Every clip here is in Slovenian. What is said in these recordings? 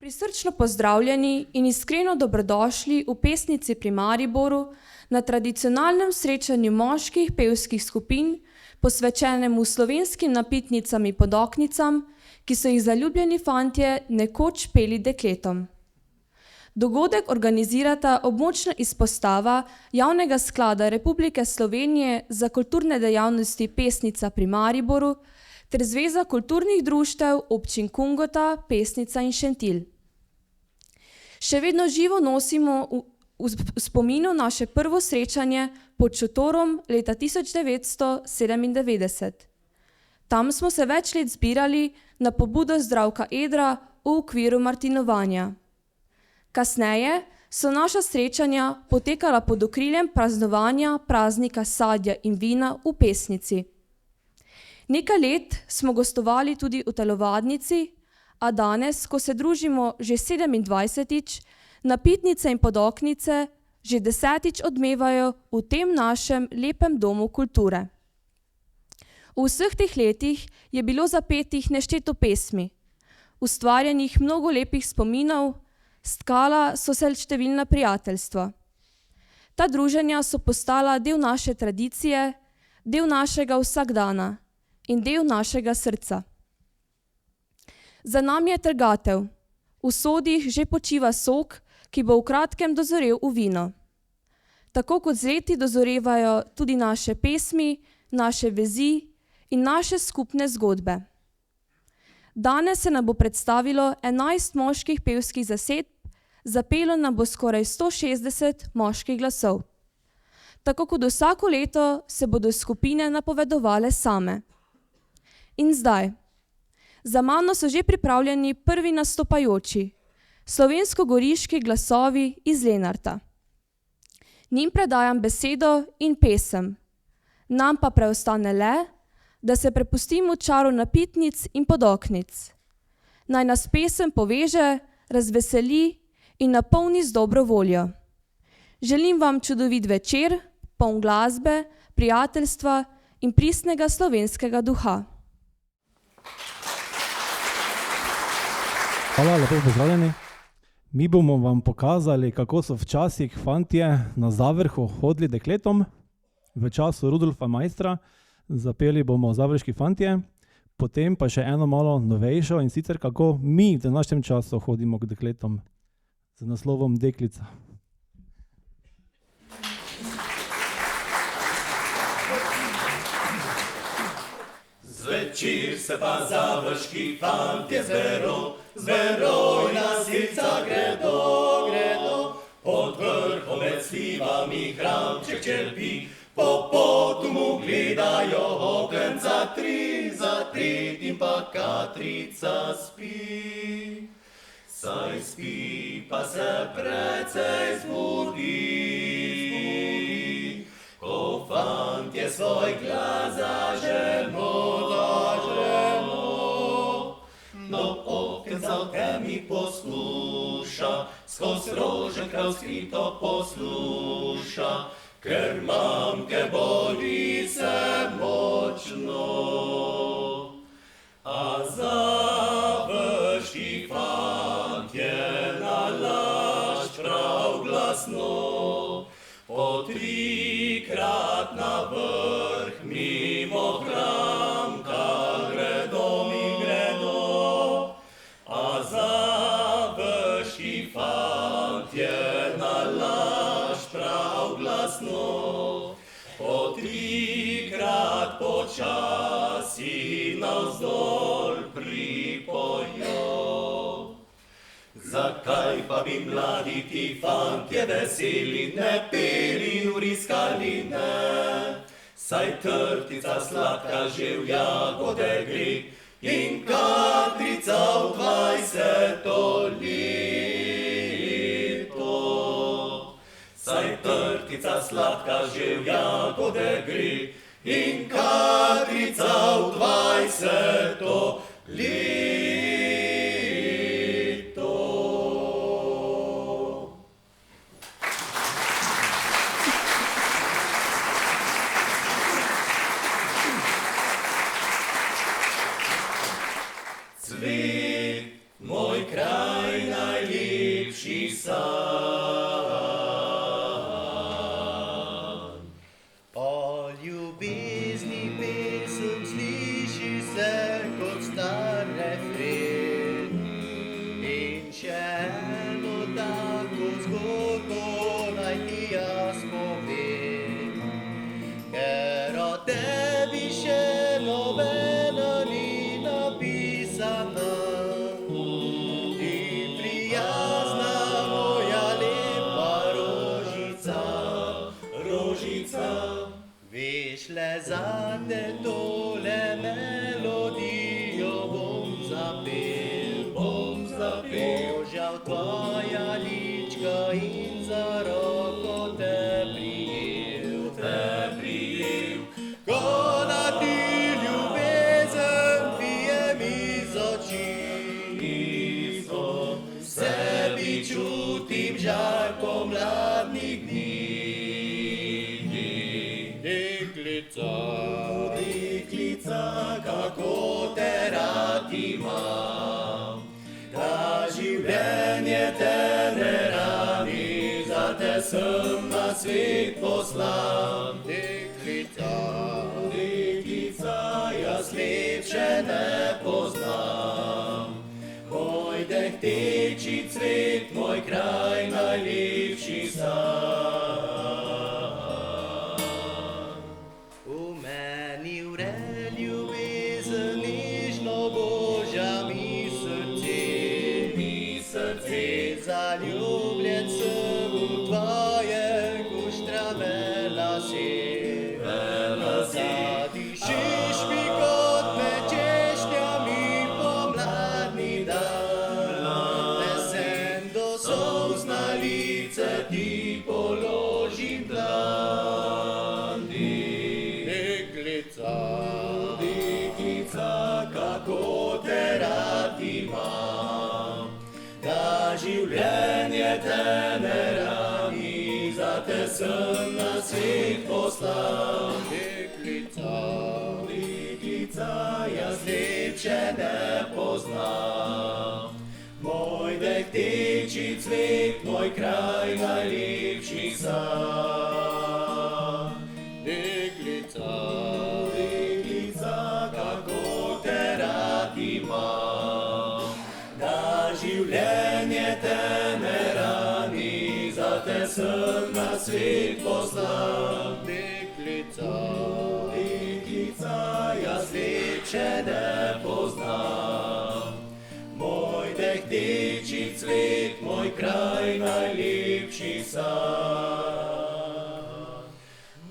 Prisrčno pozdravljeni in iskreno dobrodošli v Pesnici pri Mariboru na tradicionalnem srečanju moških pevskih skupin, posvečenemu slovenskim napitnicam in podoknicam, ki so jih zaljubljeni fantje nekoč peli dekletom. Dogodek organizirata območna izpostava Javnega sklada Republike Slovenije za kulturne dejavnosti Pesnica pri Mariboru ter Zveza kulturnih društev občin Kungota, Pesnica in Šentilj. Še vedno živo nosimo v spominu naše prvo srečanje pod šotorom leta 1997. Tam smo se več let zbirali na pobudo Zdravka Edra v okviru martinovanja. Kasneje so naša srečanja potekala pod okriljem praznovanja praznika sadja in vina v Pesnici. Nekaj let smo gostovali tudi v telovadnici, a danes, ko se družimo že 27-tič, napitnice in podoknice že 10-tič odmevajo v tem našem lepem domu kulture. V vseh teh letih je bilo zapetih nešteto pesmi, ustvarjenih mnogo lepih spominov, stkala so se številna prijateljstva. Ta druženja so postala del naše tradicije, del našega vsakdana in del našega srca. Za nami je trgatev. V sodih že počiva sok, ki bo v kratkem dozorel v vino. Tako kot z leti dozorevajo tudi naše pesmi, naše vezi in naše skupne zgodbe. Danes se nam bo predstavilo 11 moških pevskih zasedb, zapelo nam bo skoraj 160 moških glasov. Tako kot vsako leto se bodo skupine napovedovale same. In zdaj, za mano so že pripravljeni prvi nastopajoči, slovensko-goriški glasovi iz Lenarta. Njim predajam besedo in pesem, nam pa preostane le, da se prepustimo čaru napitnic in podoknic. Naj nas pesem poveže, razveseli in napolni z dobro voljo. Želim vam čudovit večer, poln glasbe, prijateljstva in pristnega slovenskega duha. Hvala, lepo pozdravljeni. Mi bomo vam pokazali, kako so včasih fantje na Zavrhu hodili dekletom. V času Rudolfa Maistra zapeli bomo Završki fantje, potem pa še eno malo novejšo in sicer kako mi v današnjem času hodimo k dekletom z naslovom Deklica. Zvečer se pa završki fantje zbero na silca gredo, pod vrhom med slivami hramček čerpi, po potu mu gledajo okenca tri, za tretjim pa Katrica spi. Saj spi, pa se precej zbudi, ko fantje svoj glas zaženo. No, okenca v temi posluša, skoz rože krav skrito posluša, ker mamke boli se močno. A završki fantje nalašč prav glasno, po trikrat na vrh mimo hramka gredo. A završki fantje nalašč prav glasno, po trikrat počasi navzdol pripojo. Zakaj pa bi mladi ti fantje veseli ne peli in vriskali ne? Saj trtica sladka že v jagode gre in Katrica v 20. leto. Saj trtica sladka že v jagode gre in Katrica v 20. leto. Cvet, moj kraj na najljubši san. O ljubezni pesem sliši se kot star refren. In še eno tako zgodbo naj ti jaz povem, ker o tebi še nobena ni napisana. Ti prijazna moja lepa rožica, Rožica, veš le zate tole melodijo bom zapel. Božal tvoja lička in za roko te prijel. Ko na ti ljubezen pije mi z oči, sebi čutim žar pomladnih dni. Deklica, kako te rad imam, da življenje te ne rani, zate sem na svet poslan. Deklica, jaz lepše ne poznam, moj dehteči cvet, moj kraj najlepši san. V meni vre ljubezen, nežno Božja mi srce, zaljubljen sem v tvoje kuštrave lase. Zadišiš mi kot med češnjami pomladni dan, pesen do solz na lice ti položim dlan. Deklica, kako te rad imam, da življenje te ne rani, zate sem na svet poslan. Deklica, jaz lepše ne poznam, moj dehteči cvet, moj kraj najlepši san. Deklica, kako te rad imam, da življenje te ne rani, zate sem na svet poslan. Deklica, jaz lepše ne poznam, moj dehteči cvet, moj kraj najlepši san.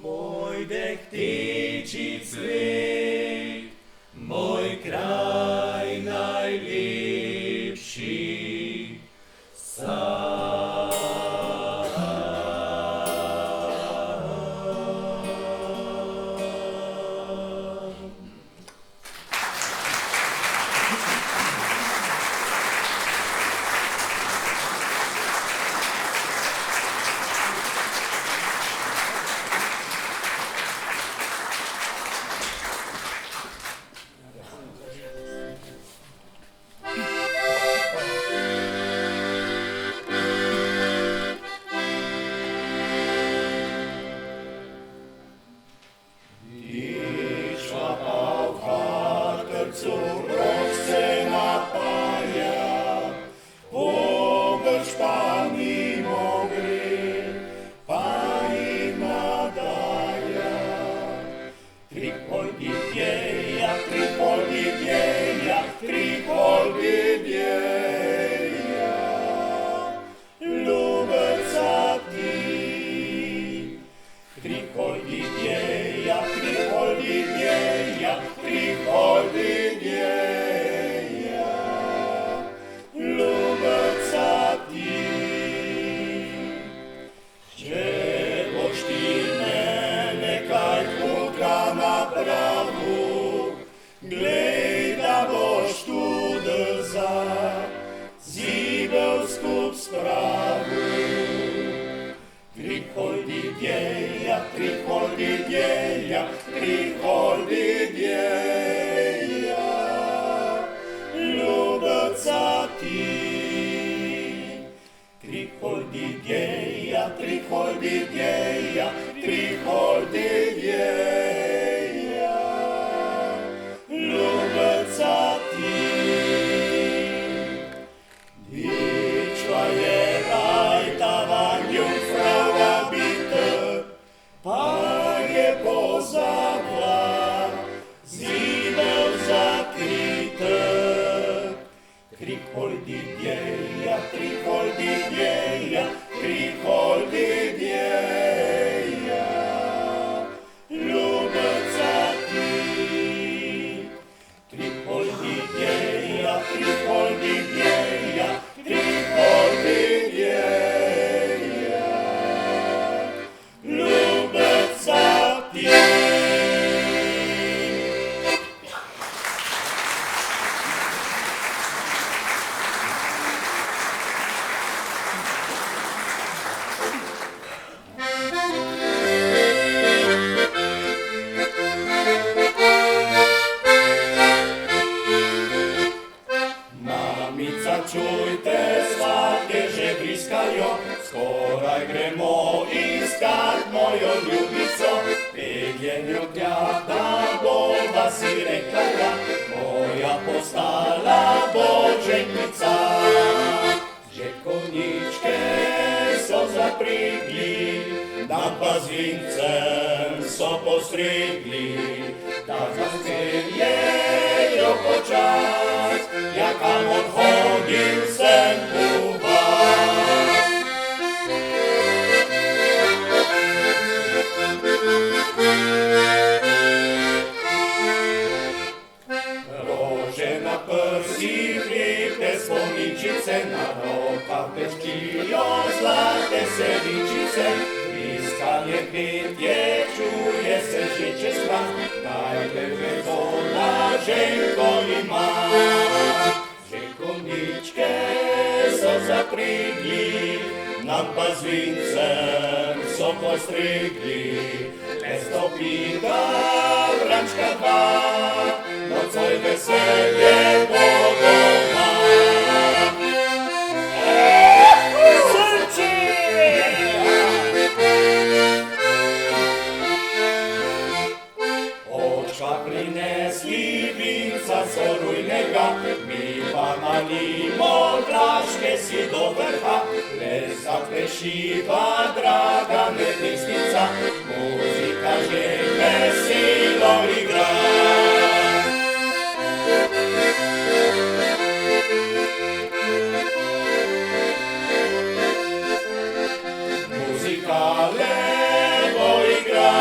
Moj dehteči cvet, moj kraj najlepši san. triholdideja, triholdideja, ljubeca ti. Dičva je rajtavan jungfrauva bitte, pa je pozabla, zidov zakrite. Triholdideja, triholdideja, triholdideja, ljubeca ti. Triholdideja, triholdideja, triholdideja, ljubeca ti. Mamica, čujte, svatke že bliskajo, skoraj gremo iskat mojo ljubico. Peljenjo tja, da bova si rekla ja, moja postala boženica. Že konjičke so zaprigli, nam pa z vincem so postregli, da zaspeljejo počas, ja kamor hodil sem u vas. Rože na prsih lepe spominčice, na rokah peščijo zlate sredičice. Iskanje petje čuje se že čez stran, najlepše zona ženko ima. Že konjičke so zaprigli, nam pa z vincem so postrigli. Ne stopita vrančka dva, nocoj veselje bo doma. Očka prinesli vinca sorujnega, mi pa nalimo flaške si do vrha. Plesa plešiva, draga nevestnica, muzika že veselo igra. Muzika lepo igra,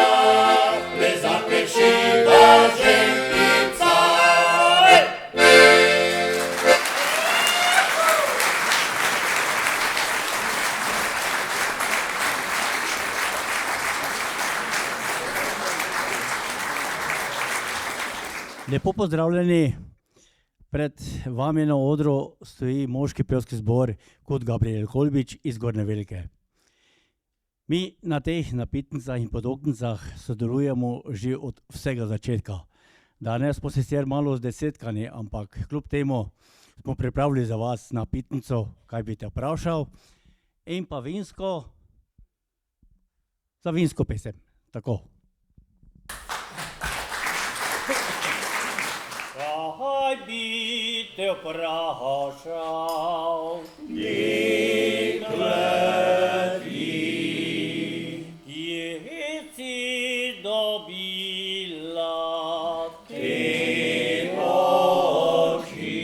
plesa plešiva žentica. Lepo pozdravljeni. Pred vami na odru stoji moški pevski zbor kot Gabriel Kolbič iz Gornje Velike. Mi na teh napitnicah in podoknicah sodelujemo že od vsega začetka. Danes smo sicer malo zdesetkani, ampak kljub temu smo pripravili za vas napitnico, kaj bi te vprašal, in pa vinsko, za vinsko pesem. Tako. Kaj bi te vprašal, Dekle ti, kje si dobila te oči,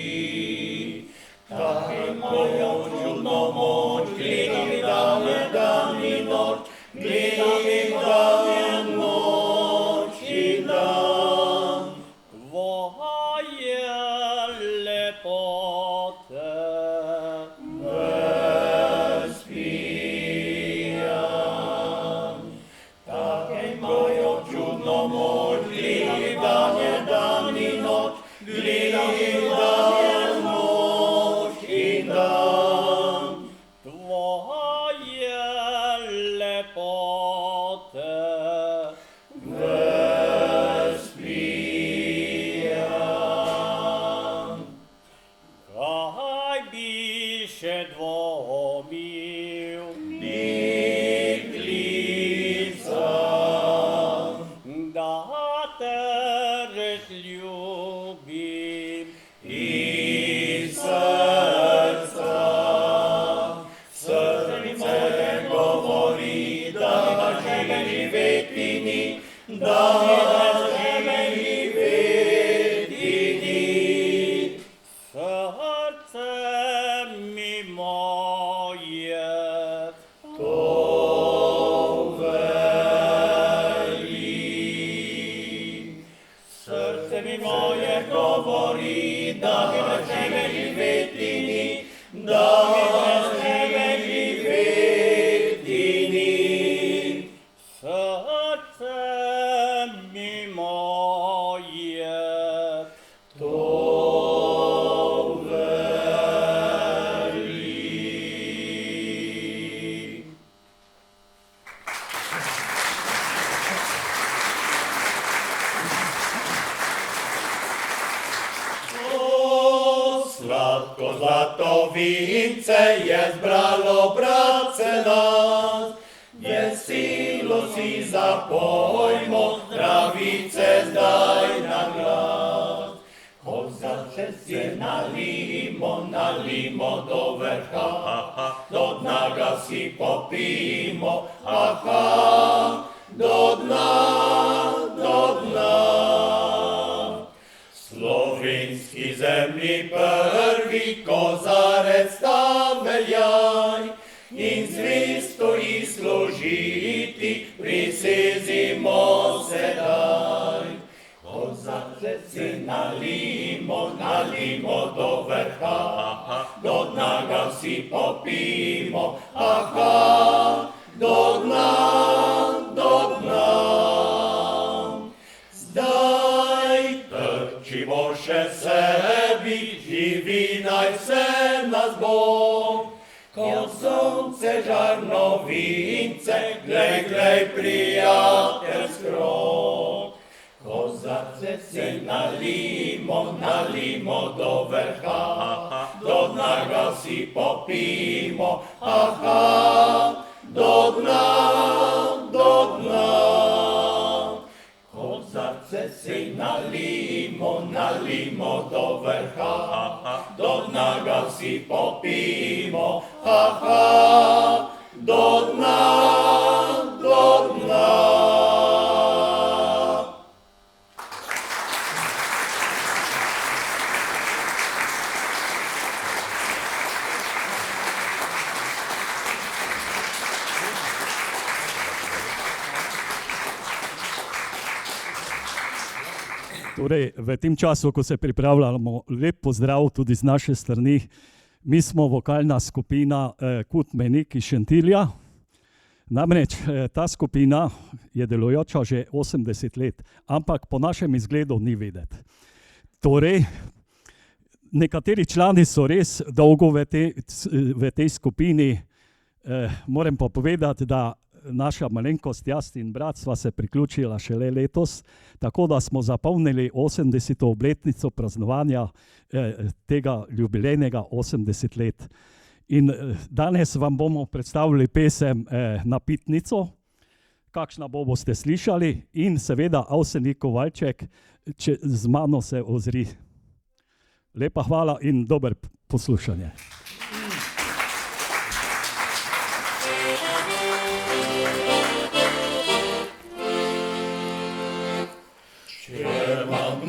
tako imajo čudno moč, gledam dan je dan in noč, gledam dan je noč in dan. tvoje lepote. Vespijam, tako imajo čudno moč, gledam dan je dan in noč, gledam dan je noč in dan. Tvoje lepote. Vespijam, Kaj bi še dvomil, ni Srce mi moje, srce mi moje govori, da bi brez tebe živeti ni, da bi brez tebe živeti ni. Srce mi moje, Sladko zlato vince je zbralo bratce nas, veselo si zapojmo, zdravice zdaj na glas. Kozarče si nalimo, nalimo do vrha, do dna ga si popijmo, aha, do dna, do dna. Slovenski zemlji prvi kozarec ta veljaj in zvesto ji služiti prisezimo sedaj. Kozarec si nalimo, nalimo do vrha, do dna ga si popijmo, aha, do dna, do dna. Zdaj trčimo še sebi, živi naj vse nas bo. Ko sonce žarno vince, glej, glej, prijatelj skrog. Kozarce si nalimo, nalimo do vrha, do dna ga si popijmo, aha, do dna, do dna. Kozarce si nalimo, nalimo do vrha, do dna ga si popijmo, aha, do dna, do dna. Torej, v tem času, ko se pripravljamo, lep pozdrav tudi z naše strani. Mi smo vokalna skupina Kud Mejnik iz Šentilja. Namreč ta skupina je delujoča že 80 let, ampak po našem izgledu ni videti. Torej, nekateri člani so res dolgo v tej skupini, moram pa povedati, da naša malenkost, jaz in brat, sva se priključila šele letos, tako da smo zapolnili 80. obletnico praznovanja tega jubilejnega 80 let. In danes vam bomo predstavili pesem Napitnico, kakšna bo boste slišali, in seveda Avsenik Kovalček, če z mano se ozri. Lepa hvala in dober poslušanje. Če mam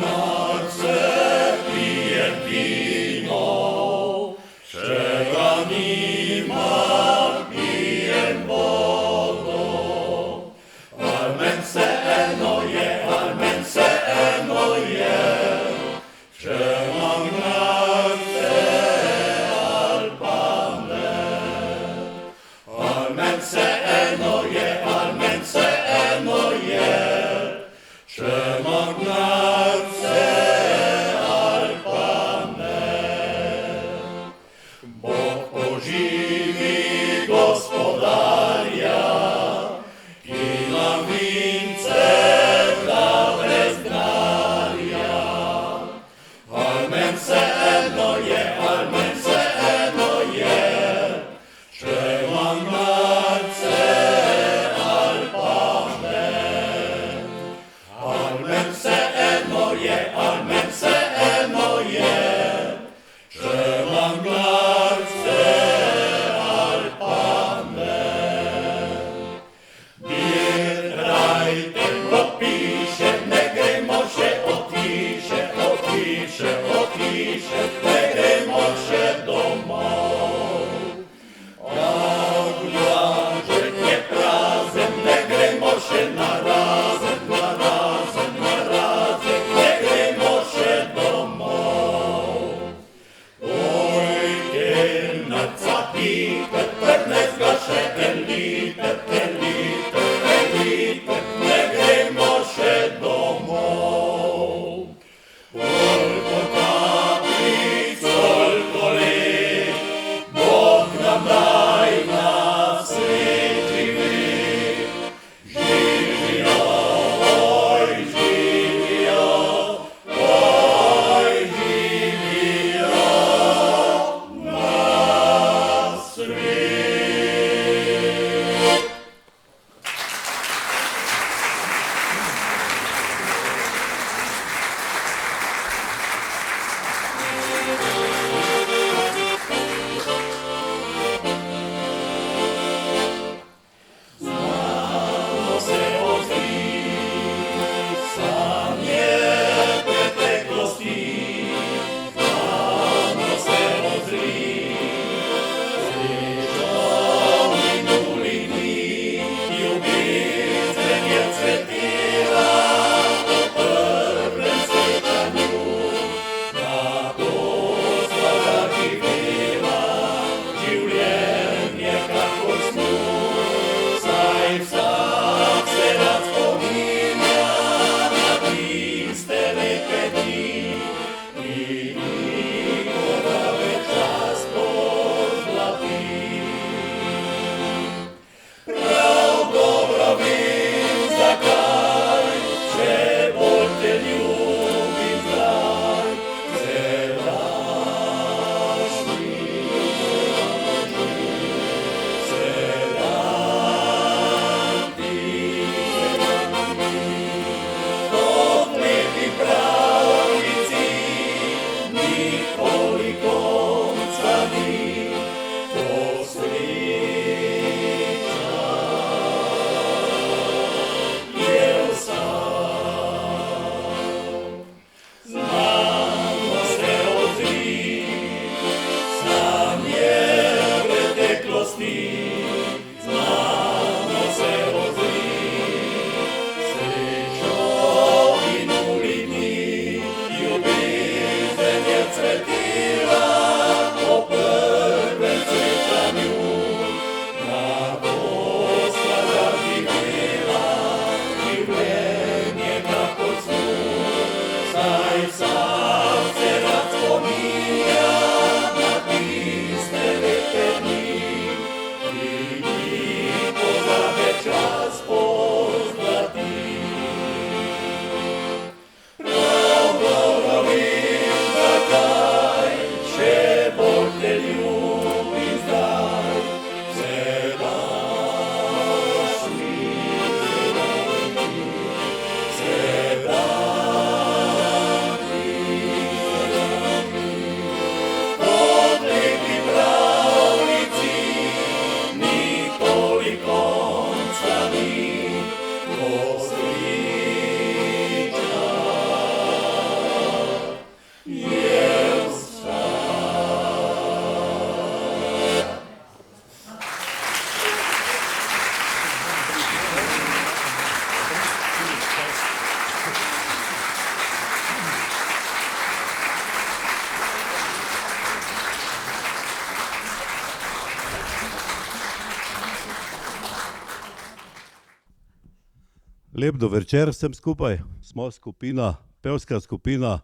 Lep dober vsem skupaj. Smo skupina, pevska skupina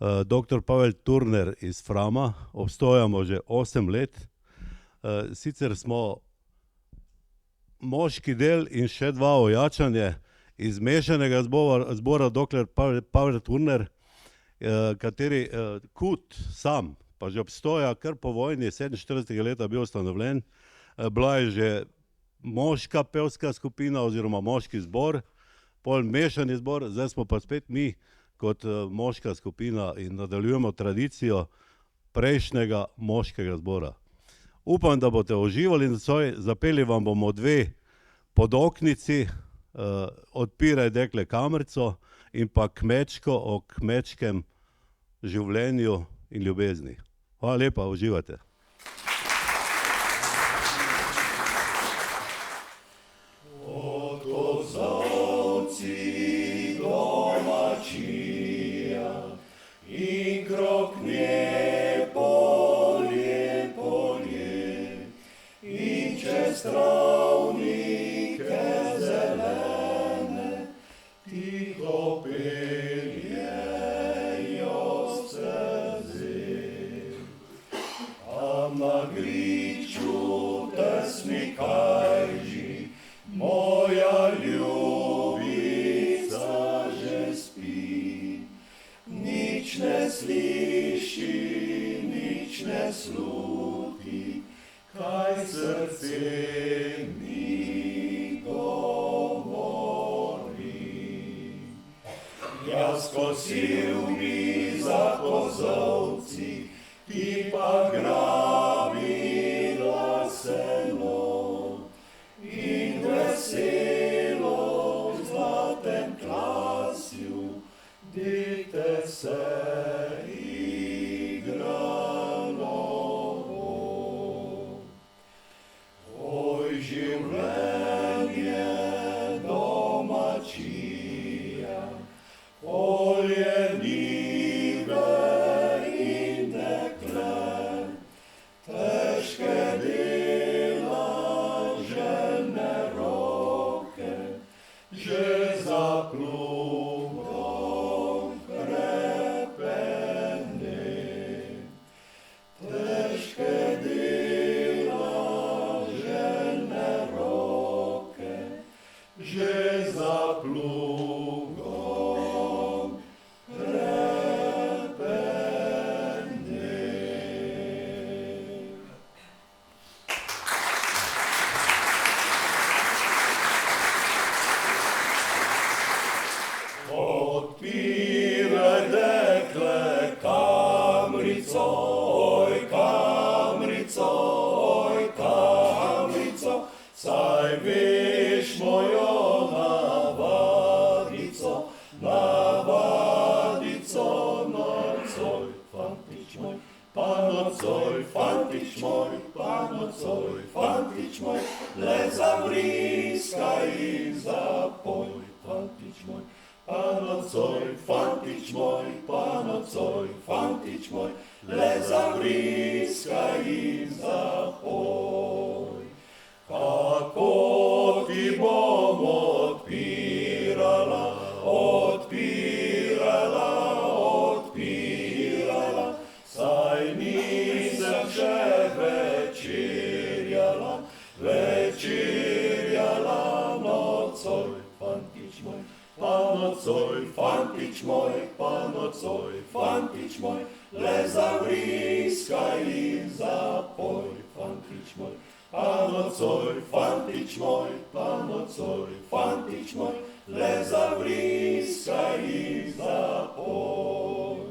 dr. Pavel Turner iz Frama. Obstojamo že 8 let. Sicer smo moški del in še 2 ojačanje iz mešanega zbora dr. Pavel Turner, kateri KUT sam pa že obstoja kar po vojni, 47. leta bil ustanovljen. Bila je že moška pevska skupina oziroma moški zbor, pol mešani zbor, zdaj smo pa spet mi kot moška skupina in nadaljujemo tradicijo prejšnjega moškega zbora. Upam, da boste uživali nocoj, zapeli vam bomo 2 podoknici, Odpiraj dekle kamrico in pa Kmečko o kmečkem življenju in ljubezni. Hvala lepa, uživajte. In krok nje polje, in čez travnike zelene, tiho peljejo steze. Tam na griču tesni kajži, moja ljubica že spi. Nič ne sliši, nič ne sluti, kaj srce mi govori. Jaz kosil bi za kozovci, ti pa grabila seno in veselo v zlatem klasju dite se igralo. Oj, življenje domačija, polje njive in dekle, težke dela žene roke, že za plugom krepene. Težke dela žene roke, že za plugom krepene. Odpiraj dekle kamrico, oj kamrico, oj kamrico, saj veš mojo navadico, navadico, nocoj, fantič moj, pa nocoj, fantič moj, pa nocoj, fantič moj, le zavriskaj in zapoj, fantič moj. Pa nocoj, fantič moj, pa nocoj, fantič moj, le zavriskaj in zapoj. Kako ti bom odpirala, odpirala, odpirala, saj nisem še večerjala, večerjala nocoj, fantič moj. Pa nocoj, fantič moj, pa nocoj, fantič moj, le zavriskaj in zapoj, fantič moj. Pa nocoj, fantič moj, pa nocoj, fantič moj, le zavriskaj in zapoj.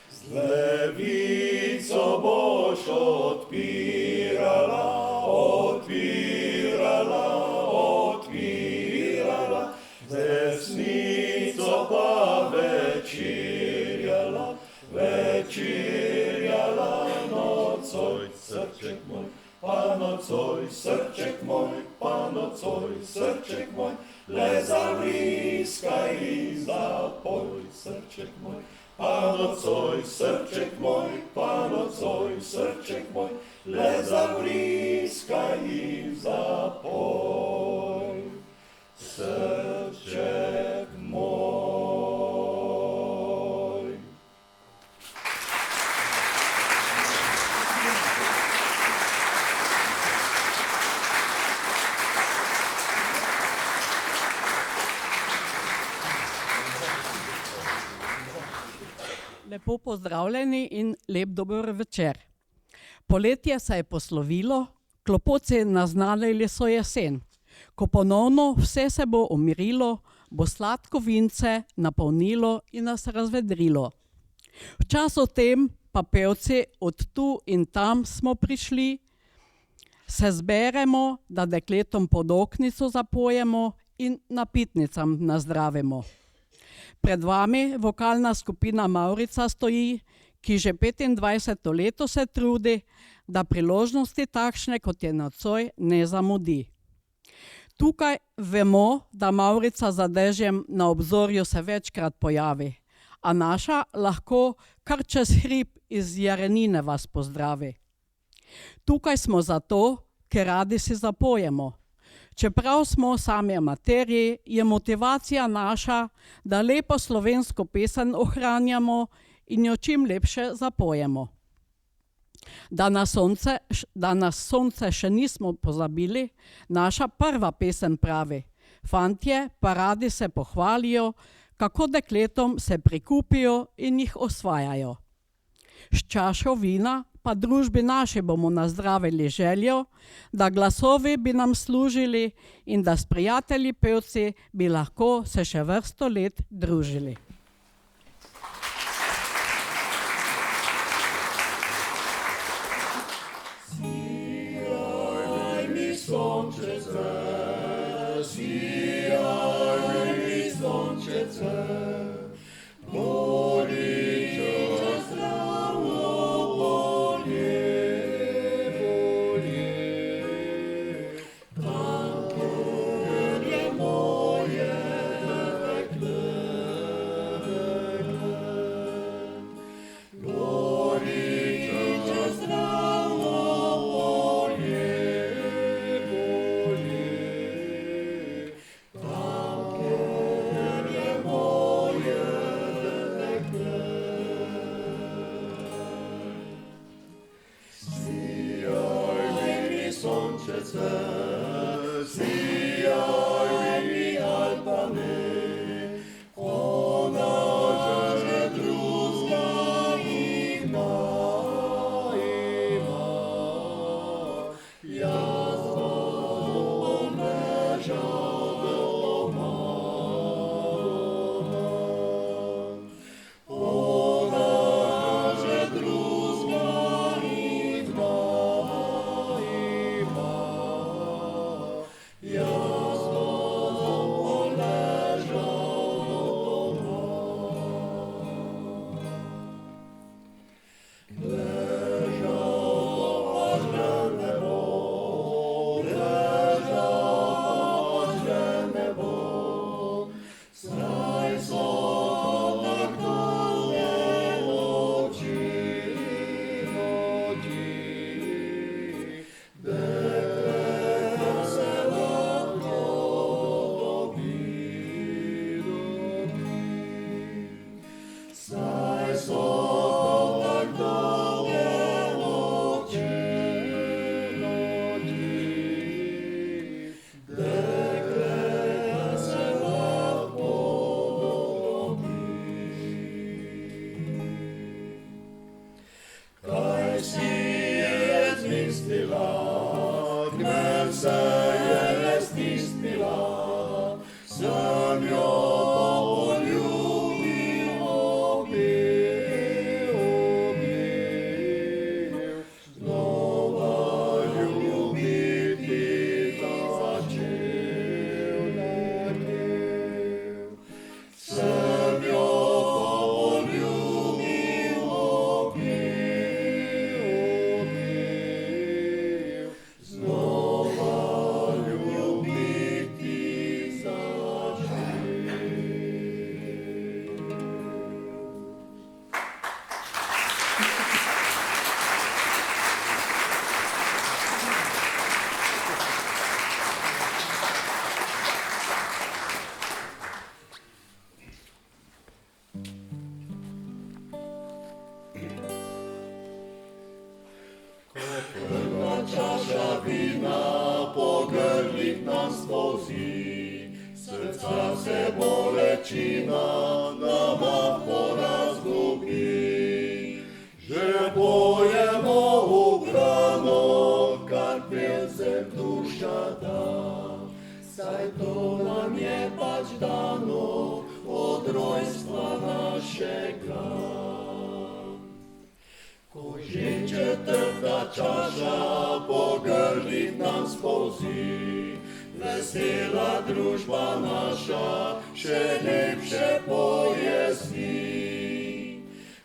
Z levico boš odpirala, odpirala, odpirala, desnico pa večerjala, večerjala nocoj, srček moj, pa nocoj, srček moj, pa nocoj, srček moj, le zavriskaj in zapoj, srček moj, Panocoj, srček moj, panocoj, srček moj, le zavriskaj in zapoj. Srček moj. Lepo pozdravljeni in lep dober večer. Poletje se je poslovilo, klopoci naznanili so jesen. Ko ponovno vse se bo umirilo, bo sladko vince napolnilo in nas razvedrilo. V času tem pa pevci od tu in tam smo prišli, se zberemo, da dekletom pod oknico zapojemo in napitnicam nazdravimo. Pred vami vokalna skupina Mavrica stoji, ki že 25 leto se trudi, da priložnosti takšne, kot je nocoj, ne zamudi. Tukaj vemo, da Mavrica za dežjem na obzorju se večkrat pojavi, a naša lahko kar čez hrib iz Jarenine vas pozdravi. Tukaj smo zato, ker radi si zapojemo. Čeprav smo sami amaterji, je motivacija naša, da lepo slovensko pesem ohranjamo in jo čim lepše zapojemo. Da na sonce še nismo pozabili, naša prva pesem pravi: fantje pa radi se pohvalijo, kako dekletom se prikupijo in jih osvajajo. S čašo vina pa družbi naši bomo nazdravili željo, da glasovi bi nam služili in da s prijatelji pevci bi lahko se še vrsto let družili. Sijaj mi sončece, sijaj mi sončece, boriče zdravo bolje, tam, kjer je moje dekle, boriče zdravo bolje, tam, kjer je moje dekle. Sijaj mi sončece, sijaj mi Alpane, ona že drugega ima, jaz bom ležal doma. Ona že drugega ima, jaz bom ležal doma. Ležal pa že ne bo, ležal pa že ne bo, saj so tako dolge noči, dekle se lahko dobi. Saj so tako dolge noči, dekle se lahko dobi. Kaj si je zmislila, kmer se je stisnila, sem jo poljubil, znova ljubiti začel. Sem jo poljubil, znova srca se bolečina nama porazgubi. Že pojemo ubrano, kar Belzem duša da, saj to nam je pač dano od rojstva našega. Ko že četrta čaša po grlih nam spolzi, vesela družba naša še lepše pojasni.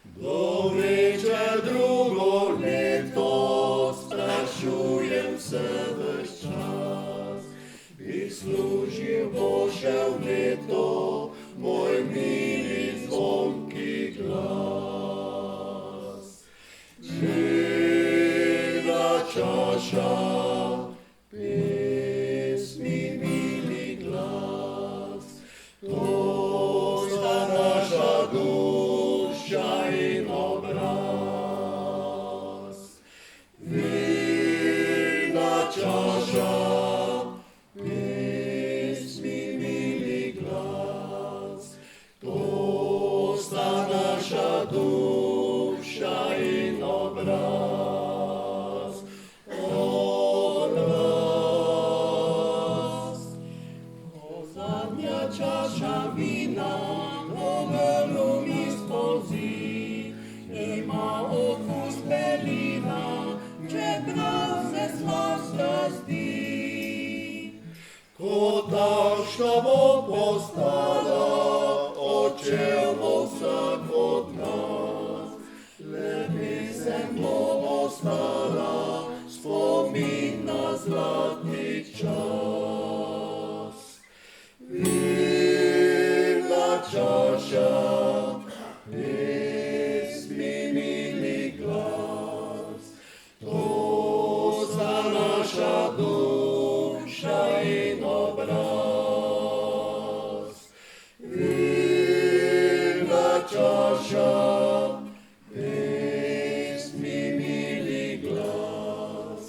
Kdo reče drugo leto, sprašujem se ves čas, bi služil bo še v leto moj mili zvonki glas. Čega čaša, pesmi mili glas, to sta naša duša in obraz. Vina čaša, pesmi mili glas, to sta naša duša in obraz. Obraz. Ko zadnja čaša vina po grlu mi spolzi, ima okus belina, čeprav se slasta zdi. Ko takšna bo postala, očel bo vsak od nas, le pesem bo ostala, spomin na zlatni čas. Vina čaša, pesmi mili glas, to sta naša duša in obraz. Vina čaša, pesmi mili glas,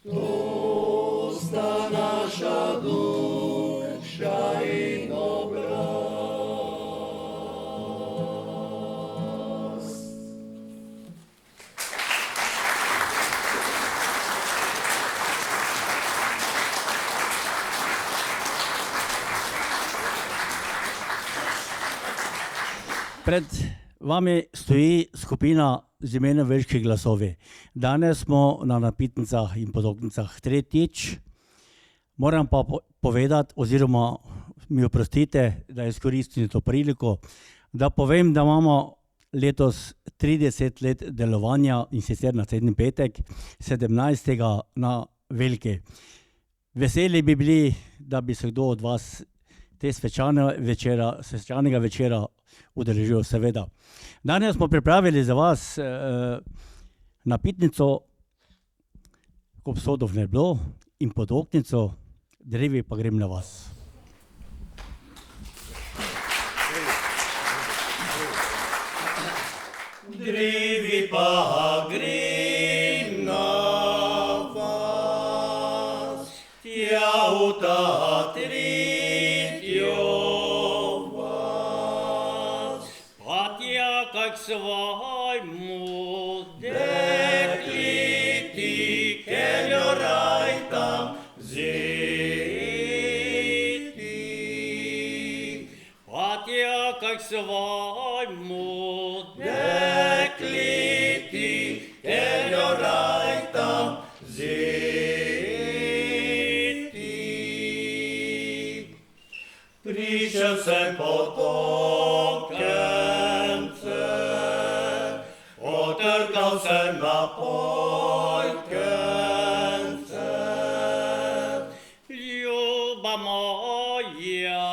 to sta naša duša in obraz. Pred vami stoji skupina z imenom Velški glasovi. Danes smo na napitnicah in podobnicah tretjič. Moram pa povedati, oziroma mi oprostite, da izkoristim to priliko, da povem, da imamo letos 30 let delovanja in sicer naslednji petek, 17. na Veliki. Veseli bi bili, da bi se kdo od vas te svečanega večera udeležil, seveda. Danes smo pripravili za vas napitnico, ko sodov ne bilo, in podoknico, drevi pa grem na vas. Drevi pa grem na vas, tja v ta tretjo vas, pa tja kak svojmu dekleti, ker jo raj tam zeti. Pa tja kak svojmu dekleti, ker jo raj tam zeti. Prišel sem pod okence, otrkal sem na pojkence. Ljuba moja,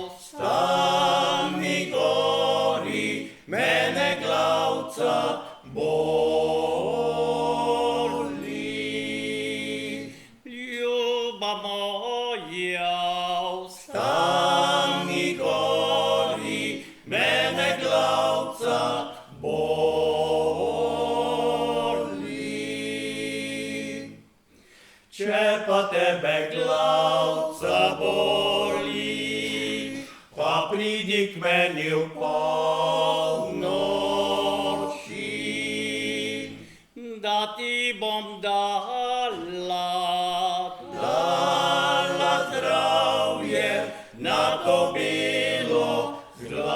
vstani gori, mene glavca boli. Ljuba moja, vstani gori, mene glavca boli. Če pa tebe glavca boli, pa pridi k meni v polnoči, da ti bom dala zdravje na to bilo zdravje,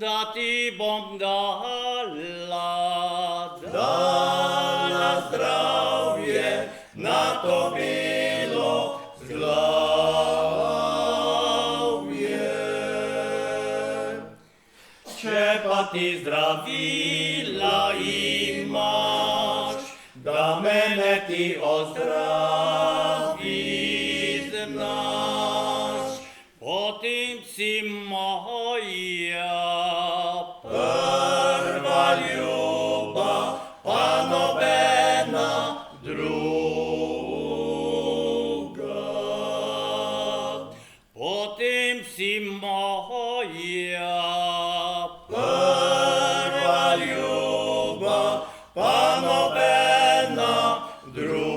da ti bom dala zdravje na to bilo zdravje. Če pa ti zdravila imaš, da mene ti ozdravi znaš, potem si moja prva ljuba, pa nobena druga. Potem si moja prva ljuba, pa nobena druga.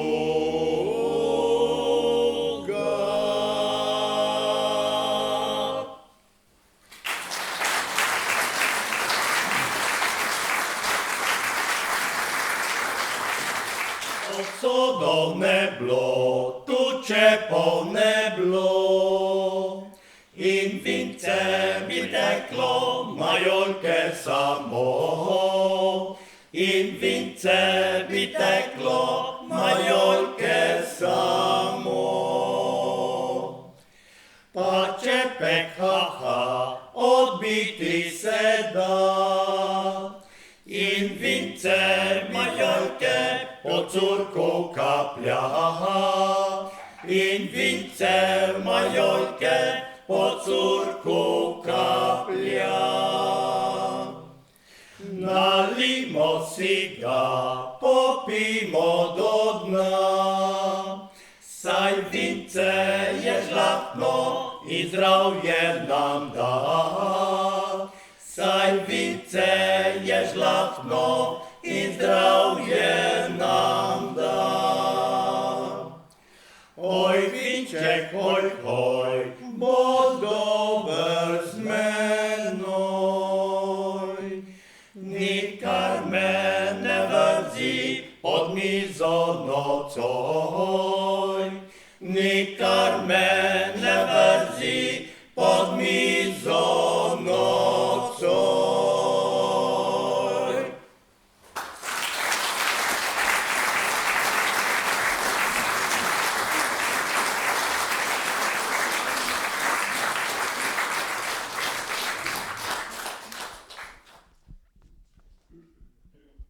Od sodov ne bilo, tuče pol ne bilo, in vince bi teklo, majolke samo. In vince bi teklo, majolke samo. Pa če pekhaha odbiti se da, in vince majolke po curku kaplja, in vince majolke po curku kaplja. Nalimo si ga, popimo do dna, saj vince je žlahtno in zdravje nam da. Saj vince je žlahtno in zdravje nam da. Oj, vinček, hoj, hoj, bo dober z menoj. Nikar me ne vrzi pod mizo nocoj. Nikar me ne vrzi pod mizo nocoj.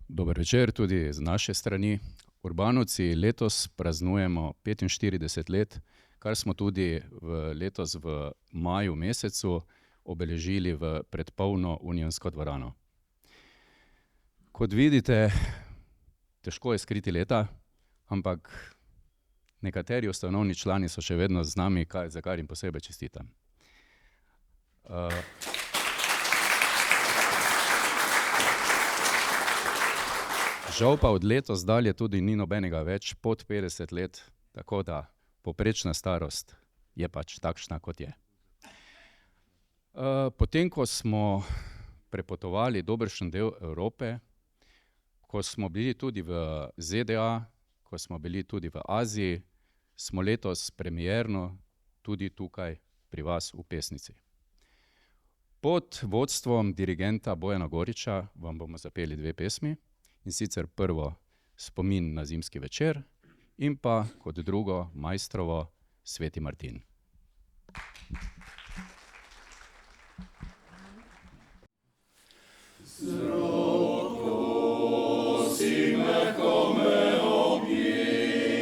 Dober večer tudi z naše strani. Urbanovci letos praznujemo 45 let, kar smo tudi letos v maju mesecu obeležili v predpolno Unionsko dvorano. Kot vidite, težko je skriti leta, ampak nekateri ustanovni člani so še vedno z nami, za kar jim posebej čestitam. Žal pa od letos dalje tudi ni nobenega več pod 50 let, tako da povprečna starost je pač takšna, kot je. Potem, ko smo prepotovali dobršen del Evrope, ko smo bili tudi v ZDA, ko smo bili tudi v Aziji, smo letos premierno tudi tukaj pri vas v Pesnici. Pod vodstvom dirigenta Bojana Goriča vam bomo zapeli dve pesmi. In sicer prvo Spomin na zimski večer in pa kot drugo Maistrovo Sveti Martin. Z roko si mehko me objela,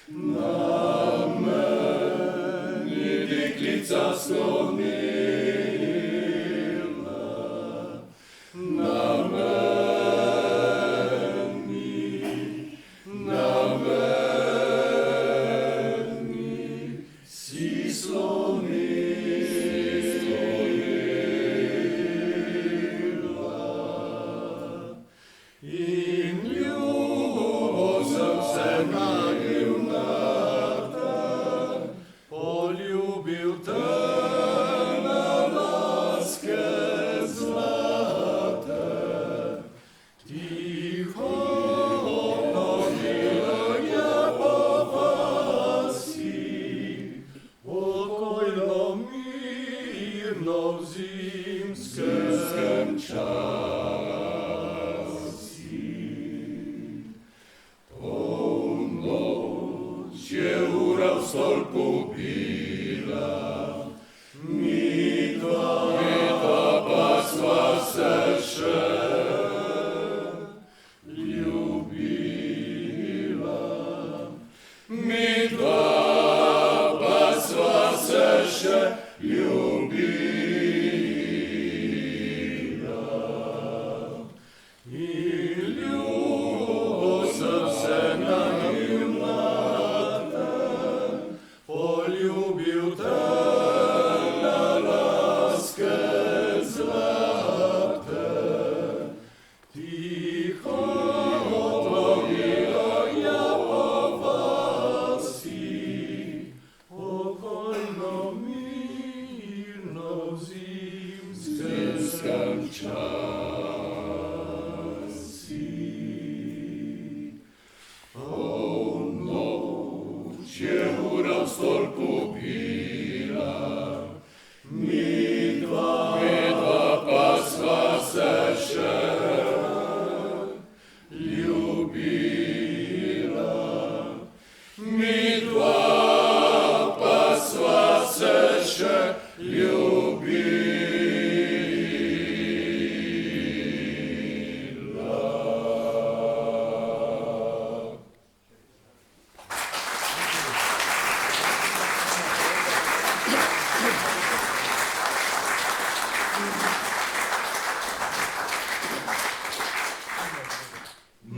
na meni deklica slonila. In ljubo sem se nagnil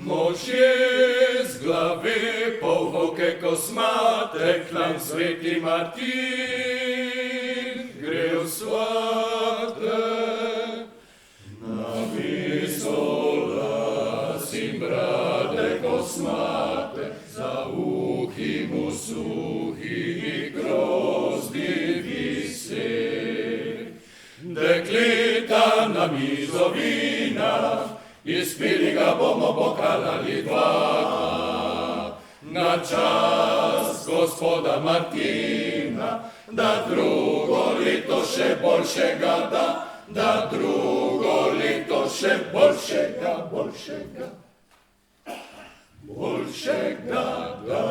Možje z glave polhoke kosmate, k nam sveti Martin gre v svate. Na visolas in brade kosmate, za uhi mu suhi grozdi vise. Dekleta na mizo vina, izpili ga bomo pokalali dva. Na čas gospoda Martina, da drugo leto še boljšega da, da drugo leto še boljšega da.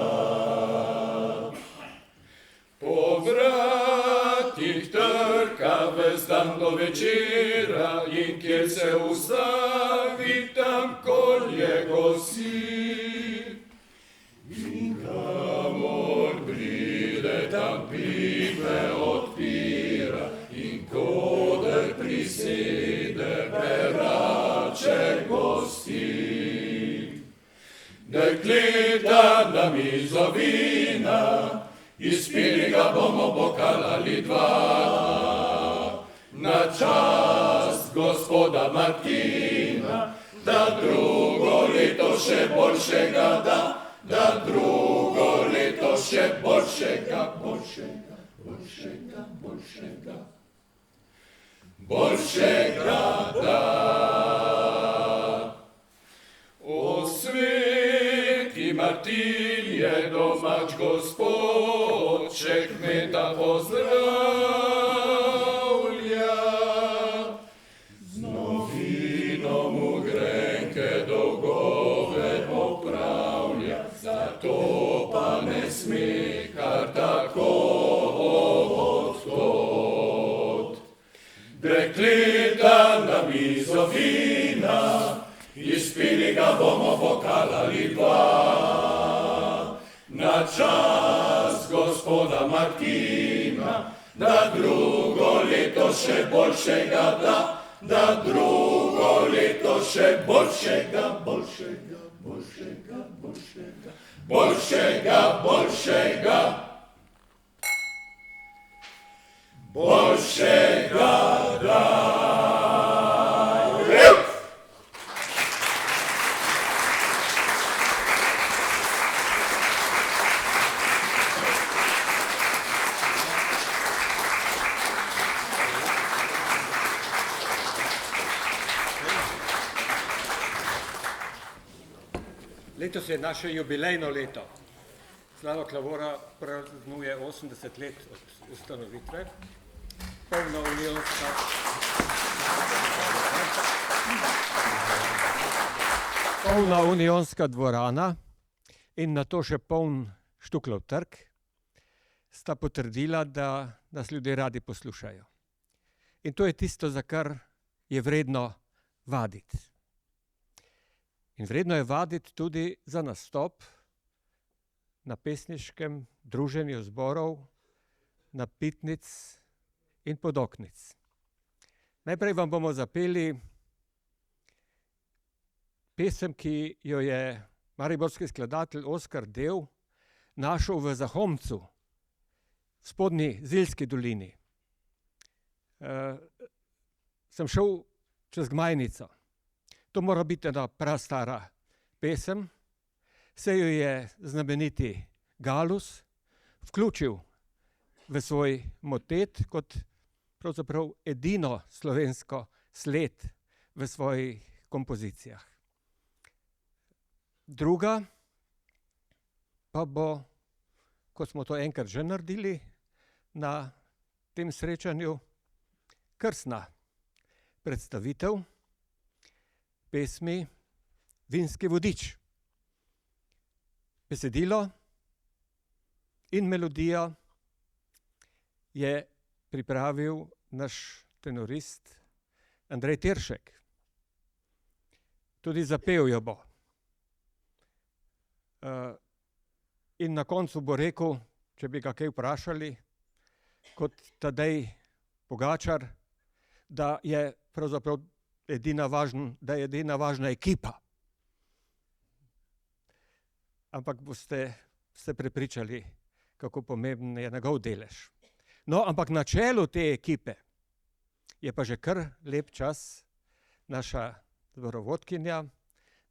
Po vratih trka ves dan do večera in kjer se ustavi, tam kolje gosi. In kamor pride, tam pipe odpira in koder prisede, berače gosti. Dekleta na mizo vina, izpili ga bomo pokalali dva. Na čast gospoda Martina, da drugo leto še boljšega da, da drugo leto še boljšega. Boljšega da. O sveti Martin je domač gospod, še kmeta pozdravlja. Z novinom mu grenke dolgove popravlja, zato pa ne sme kar tako odhod. Dekleta na mizo vina, izpili ga bomo pokalali dva. Na čas gospoda Martina, da drugo leto še boljšega da, da drugo leto še boljšega. Boljšega da. Letos je naše jubilejno leto. Slava Klavora praznuje 80 let od ustanovitve. Polna unionska dvorana in nato še poln Štuklov trg sta potrdila, da nas ljudje radi poslušajo. In to je tisto, za kar je vredno vaditi. In vredno je vaditi tudi za nastop na pesniškem druženju zborov, na pitnic in podoknic. Najprej vam bomo zapeli pesem, ki jo je mariborski skladatelj Oskar Dev našel v Zahomcu, v spodnji Zilski dolini. Sem šel čez Gmajnico. To mora biti ena prastara pesem. Se jo je znameniti Galus vključil v svoj motet kot pravzaprav edino slovensko sled v svojih kompozicijah. Druga pa bo, kot smo to enkrat že naredili na tem srečanju, krstna predstavitev pesmi Vinski vodič. Besedilo in melodijo je pripravil naš tenorist Andrej Tiršek. Tudi zapel jo bo. In na koncu bo rekel, če bi ga kaj vprašali, kot Tadej Pogačar, da je pravzaprav edina važna ekipa. ampak ste prepričali, kako pomemben je njegov delež. No, ampak na čelu te ekipe je pa že kar lep čas naša zborovodkinja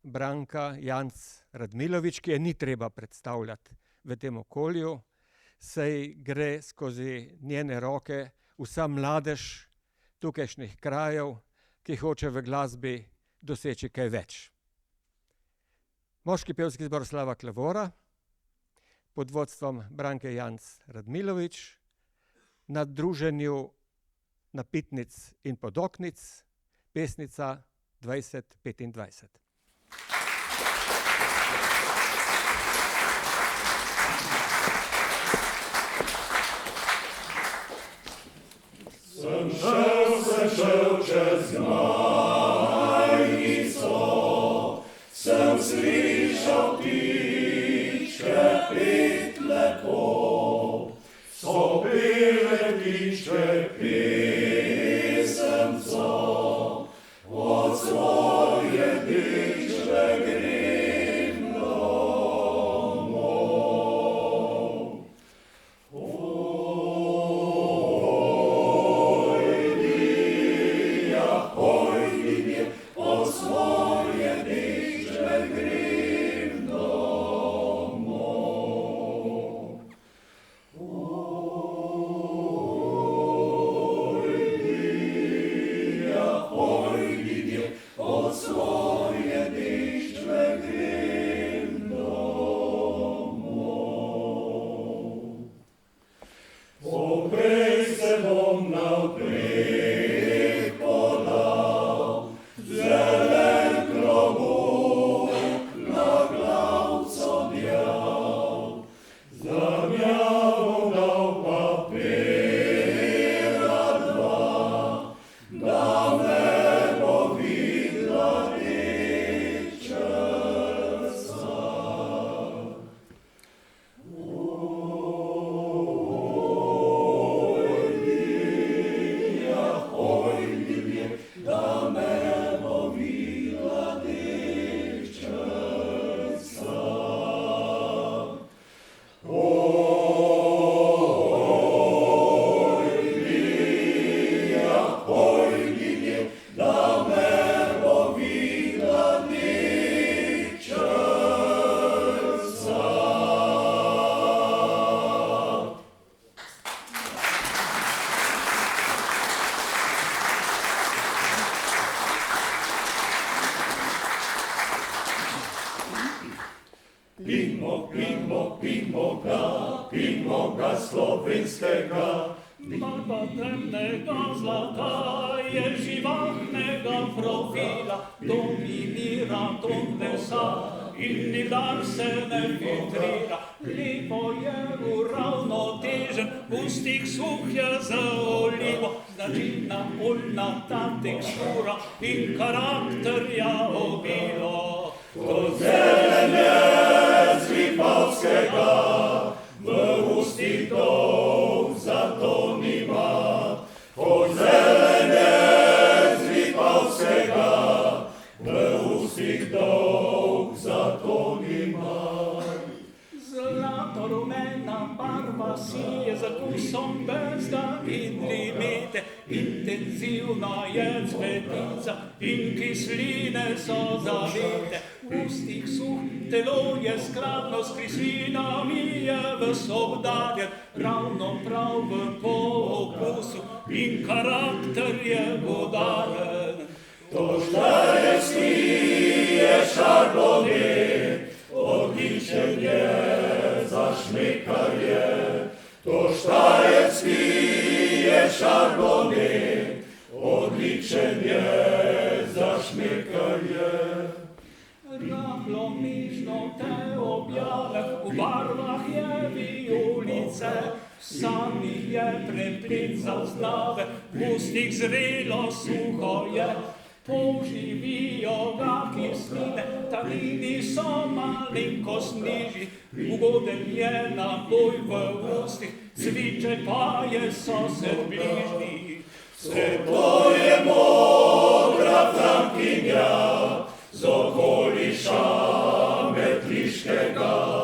Branka Janc Radmilovič, ki je ni treba predstavljati v tem okolju, saj gre skozi njene roke vsa mladež tukajšnjih krajev, ki hoče v glasbi doseči kaj več. Moški pevski zbor Slava Klavora pod vodstvom Branke Janc Radmilovič na druženju napitnic in podoknic, pesnica 2025. Sem šel čez Majnico, sem slišal ptičke pet lepo, so pele ptičke pesemco, od svoje dičbe grem domov. Od svoje dičbe grem domov. Od svoje dičbe grem domov. Poprej se bom navprek podal, zelen klobuk na glavco djal, zamjal bom dal papira dva, da me bo videla dekčerca. Oj, ljubje, da me bo videla dekčerca. Oj, ljubje, da me bo videla dekčerca. Pimo ga slovenskega, Barva temnega zlata je živahnega profila, dominira ton lesa in nikdar se ne filtrira. Lepo je uravnotežen, ustih suh je z olivo, značilna oljnata tekstura in karakterja obilo. to zelenje z Vipavskega, v ustih dolg zato nima. To zelenje z Vipavskega, v ustih dolg zato nima. Zlato rumena barva sije z okusom bezga in limete, intenzivna je cvetica in kisline so zavite. V ustih suh, telo je skladno s kislinami, je ves obdarjen, ravno prav v pookusu in karakter je udaren. To štajerski je šarlone, odličen je za šmekarje. To štajerski je šarlone, odličen je za šmekarje. Rahlo mižno te objave, v barvah je vijolice, sami je preplet zaznave, v ustih zrelo suho je. Poživijo ga kisline, tanini so malenkost nižji, ugoden je naboj v ustih, cviče pa je sosed bližnji. Svetlo je modra Frankinja, z okoliša Metliškega.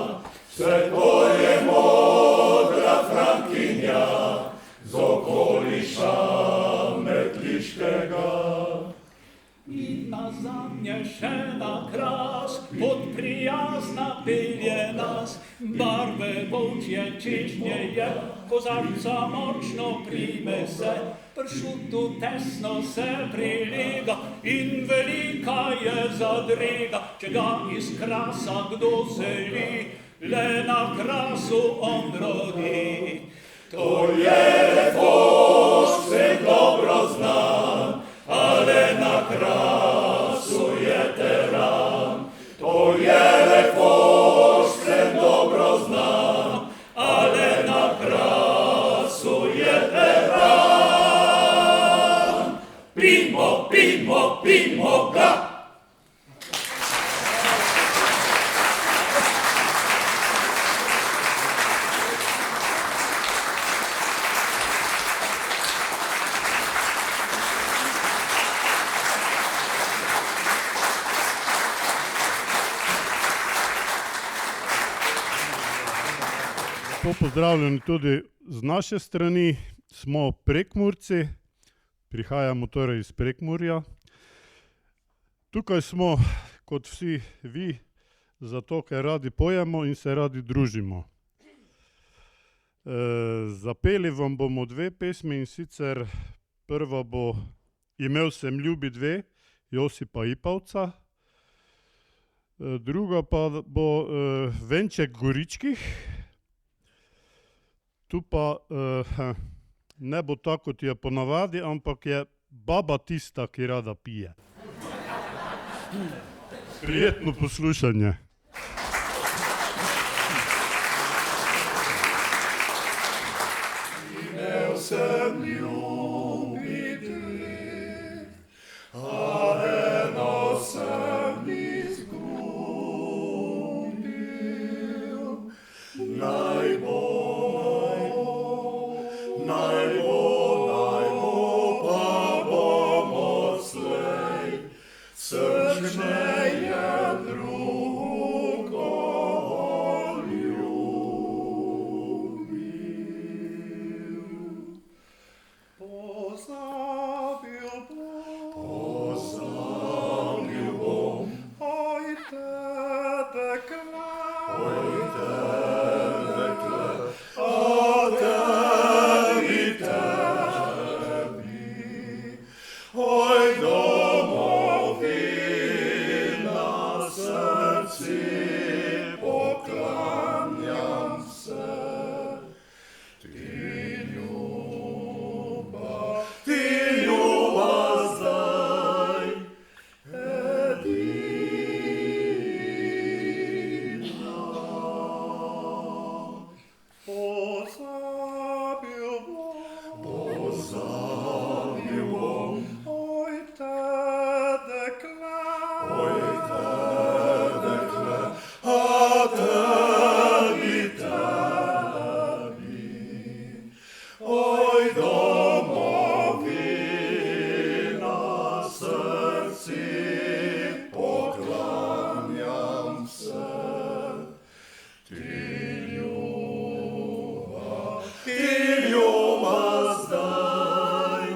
na kras, pod prijazna pelje nas, barve volčje češnje je, kozarca močno prime se, pršutu tesno se prilega in velika je zadrega, če ga iz krasa kdo zeli, le na krasu on rodi. To je vošč, vse dobro znan, ale na krasu je teran. To je vošč, vse dobro znan, ale na krasu je teran. Pimo, pimo, pimo ga. Pozdravljeni tudi z naše strani, smo Prekmurci, prihajamo torej iz Prekmurja. Tukaj smo, kot vsi vi, zato ker radi pojemo in se radi družimo. Zapeli vam bomo dve pesmi, in sicer prva bo Imel sem ljubi dve, Josipa Ipavca, druga pa bo Venček Goričkih. Tu pa ne bo tako, kot je ponavadi, ampak je baba tista, ki rada pije. Prijetno poslušanje. Imel sem ljubi dve, a eno sem izgubil. Naj bo, pa bom odslej, srčneje drugo ljubil. Pozabil bom, oj te dekle, oj domovina, srci poklanjam se. Ti ljuba zdaj, edina. Pozabil bom, oj te dekle, a tebi, oj domovina, srci poklanjam se. Ti ljuba zdaj,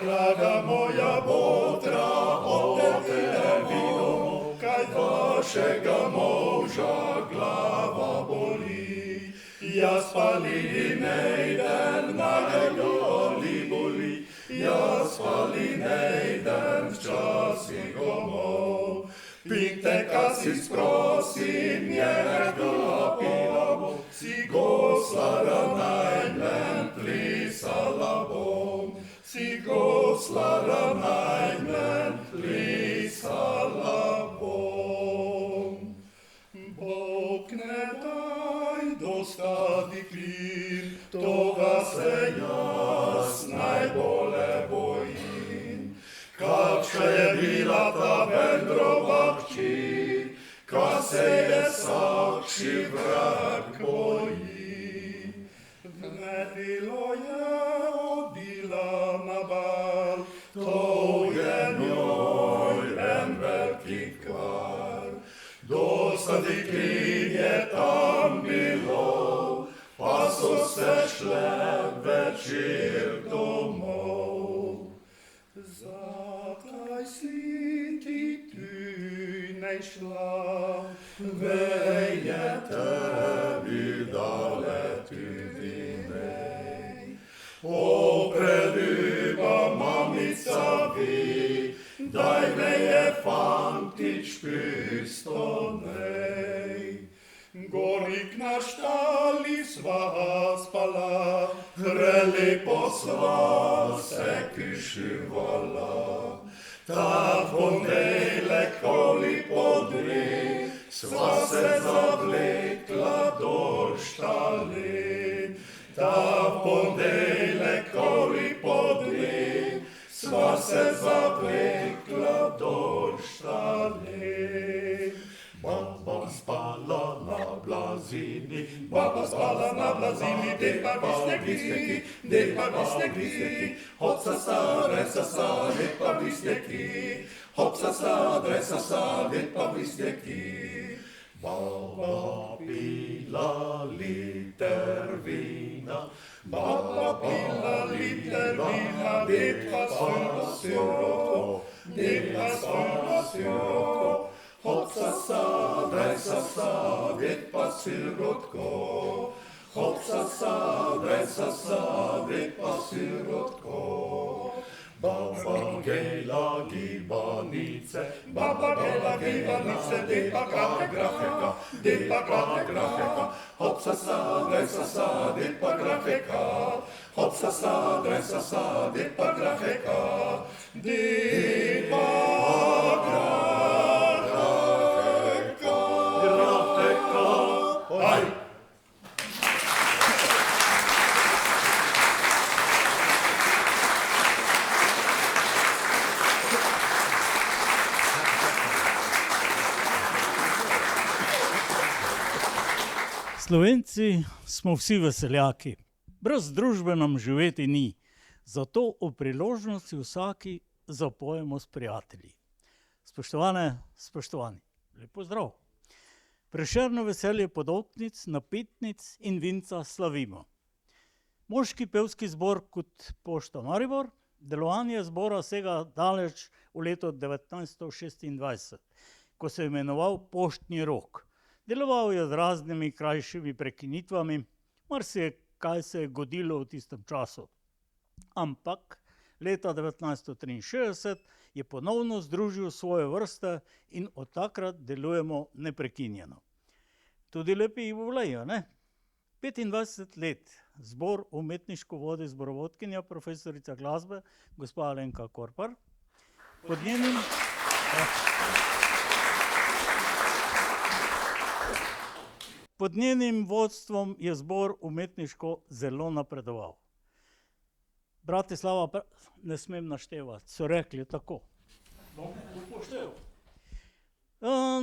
draga moja botra, od tebe vino, kaj vašega moža glava boli. Jaz pali nejden, najgoli boli, jaz pali nejden, včasih domov. Pite, ka si sprosim, njega pila bom, si goslara najmen plisala bom. Si goslara najmen plisala bom. Bog ne daj dostati klin, toga se jaz najbolje bojim. Kakša je bila ta Vendrova hči, ka se je vsakši vrag boji. Nedilo je odila na bal, to je njoj en veliki kvar. Dosta deklin je tam bilo, pa so se šle večer domov. Zakaj si ti tu ne šla, veje tebi dale tudi nej. O, preljuba mamica vi, daj me je fantič pisto nej. Gornik na štali sva spala, prelepo sva se kišivala. Ta ponedeljek koli po dve, sva se zavlekla do štali. Ta ponedeljek koli po dve, sva se zavlekla do štali. Baba spala na blazini, baba spala na blazini, de pa visneki, de pa visneki, hop sa sa, de pa visneki, hop sa sa, de pa visneki. Baba pila liter vina, baba pila liter vina, de pa sirotko, de pa sirotko. Hop sa sa, de pa sirotko. Hop sa sa, de pa sirotko. Baba gela gibanice, de pa grafeka, de pa grafeka. Hop sa sa, de pa grafeka. Hop sa sa, de pa grafeka. De pa grafeka. Aj! Slovenci smo vsi veseljaki, brez družbe nam živeti ni, zato o priložnosti vsaki zapojemo s prijatelji. Spoštovane, spoštovani, lep pozdrav. Prešerno veselje podopnic, napitnic in vinca slavimo. Moški pevski zbor kot Pošta Maribor, delovanje zbora sega daleč v leto 1926, ko se je imenoval Poštni rok. Deloval je z raznimi krajšimi prekinitvami, marsikaj se je godilo v tistem času. Ampak leta 1963 je ponovno združil svoje vrste in od takrat delujemo neprekinjeno. Tudi lepi volejo, ne? 25 let zbor umetniško vodi zborovodkinja, profesorica glasbe, gospa Alenka Korpar. Pod njenim vodstvom je zbor umetniško zelo napredoval. Bratislava, ne smem naštevati, so rekli tako.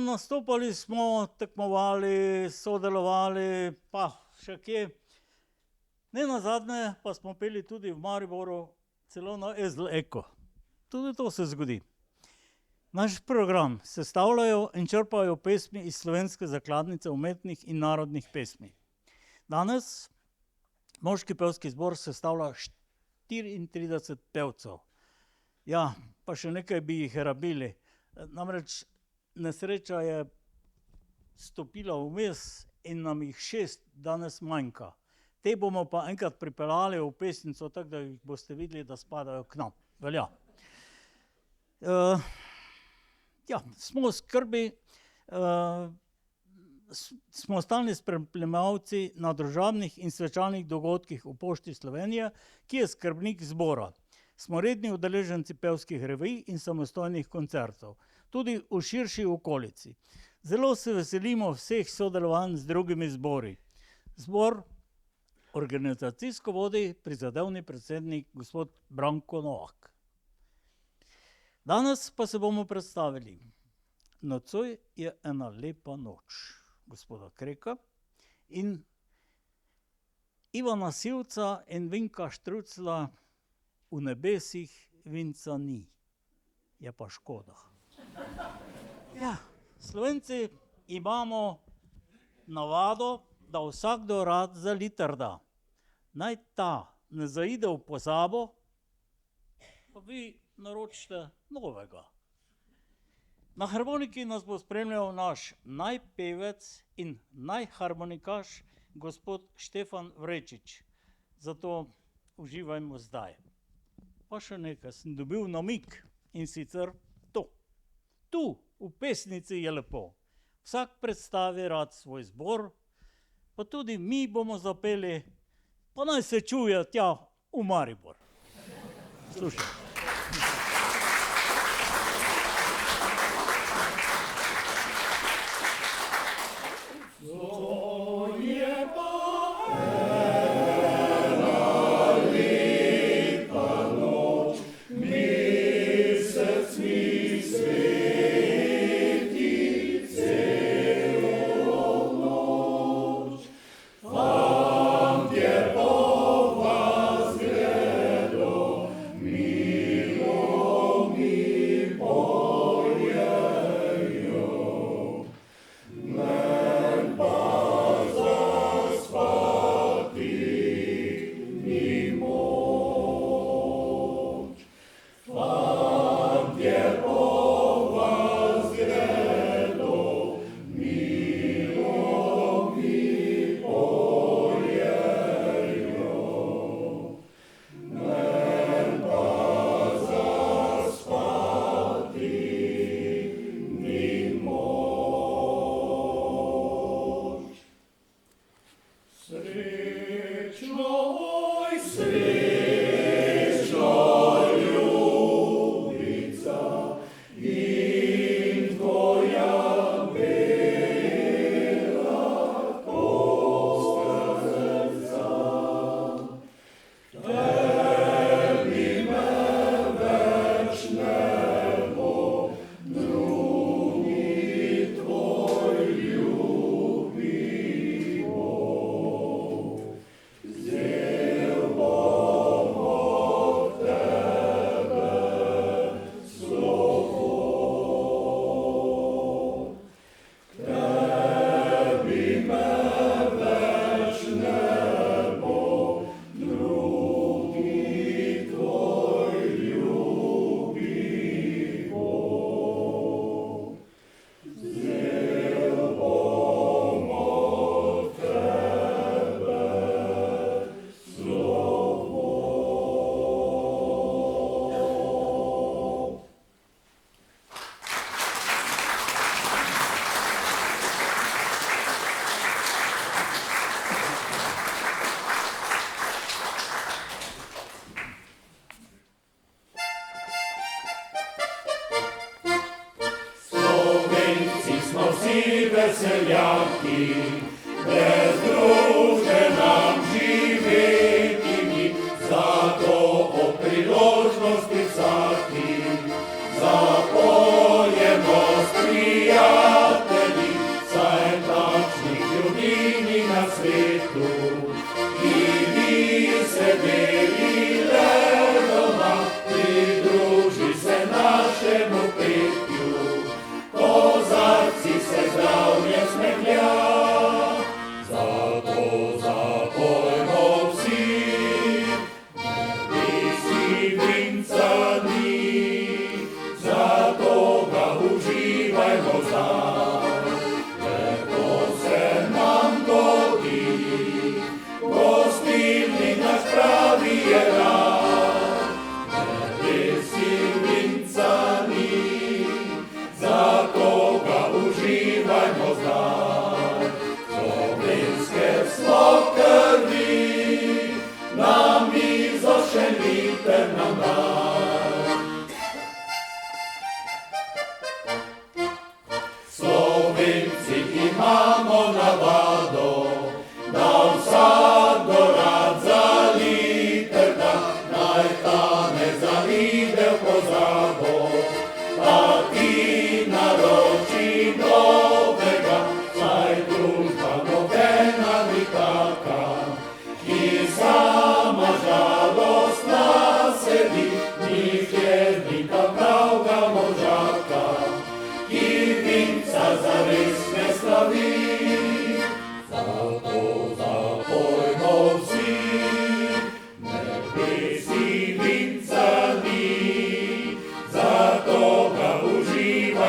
Nastopali smo, tekmovali, sodelovali, pa še kje. Ne nazadnje pa smo peli tudi v Mariboru, celo na Ezl Eko. Tudi to se zgodi. Naš program sestavljajo in črpajo pesmi iz slovenske zakladnice umetnih in narodnih pesmi. Danes moški pevski zbor sestavlja 34 pevcev. Ja, pa še nekaj bi jih rabili. Namreč nesreča je stopila vmes in nam jih 6 danes manjka. Te bomo pa enkrat pripeljali v pesnico, tako da jih boste videli, da spadajo k nam. Velja. Ja, smo v skrbi, smo stalni spremljevalci na družabnih in svečanih dogodkih v Pošti Slovenije, ki je skrbnik zbora. Smo redni udeleženci pevskih revij in samostojnih koncertov, tudi v širši okolici. Zelo se veselimo vseh sodelovanj z drugimi zbori. Zbor organizacijsko vodi prizadevni predsednik gospod Branko Novak. Danes pa se bomo predstavili. Nocoj je ena lepa noč gospoda Kreka in Ivana Sivca in Vinka Štrucla V nebesih vinca ni. je pa škoda. Ja, Slovenci imamo navado, da vsakdo rad za liter da. Naj ta ne zaide v pozabo, pa vi naročite novega. Na harmoniki nas bo spremljal naš najpevec in najharmonikaš, gospod Štefan Vrečič. Zato uživajmo zdaj. Pa še nekaj, sem dobil namig in sicer to. Tu, v pesnici je lepo. Vsak predstavi rad svoj zbor, pa tudi mi bomo zapeli, pa naj se čuje tja v Maribor. Slušaj. veseljaki, brez družbe nam živeti ni, zato o priložnosti vsaki zapojemo s prijatelji, saj takšnih ljudi ni na svetu, ki bi sedeli le doma, pridruži se našemu petju. Kozarci se zdravje smehlja, zato zapojmo vsi, visi vinca ni, zato ga uživajmo zdaj. Lepo se nam godi, gostilni naš pravi je rad, visi vinca ni, zato ga uživajmo zdaj. Slovenske smo krvi, na mizo še liter nam daj. Slovenci imamo navado, da vsakdo rad za liter da, naj ta ne zaide v pozabo, pa ti naroči novega, saj družba nobena ni taka, ki sama žalostna sedi, nikjer ni ta pravga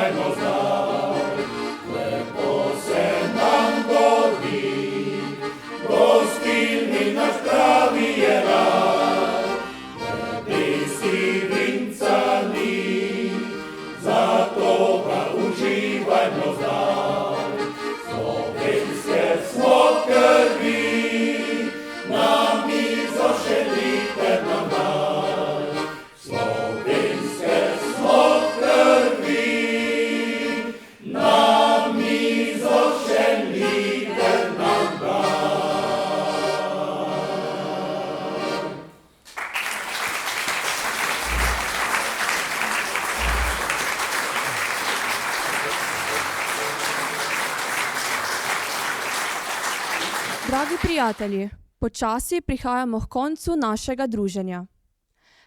uživajmo zdaj. Lepo se nam godi, gostilni naš pravi je raj. Nebesi vinca ni, zato ga uživajmo zdaj. Slovenske smo krvi, na mizo šelite nam daj. Slovenske smo krvi, na mizo šelite nam daj. Dragi prijatelji, počasi prihajamo k koncu našega druženja.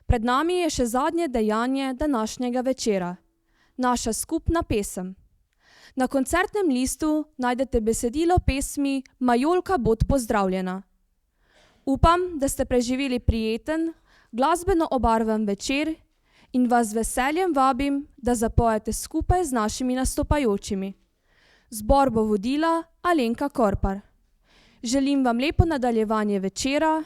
Pred nami je še zadnje dejanje današnjega večera, naša skupna pesem. Na koncertnem listu najdete besedilo pesmi Majolka bod pozdravljena. Upam, da ste preživeli prijeten, glasbeno obarvan večer in vas z veseljem vabim, da zapojete skupaj z našimi nastopajočimi. Zbor bo vodila Alenka Korpar. Želim vam lepo nadaljevanje večera,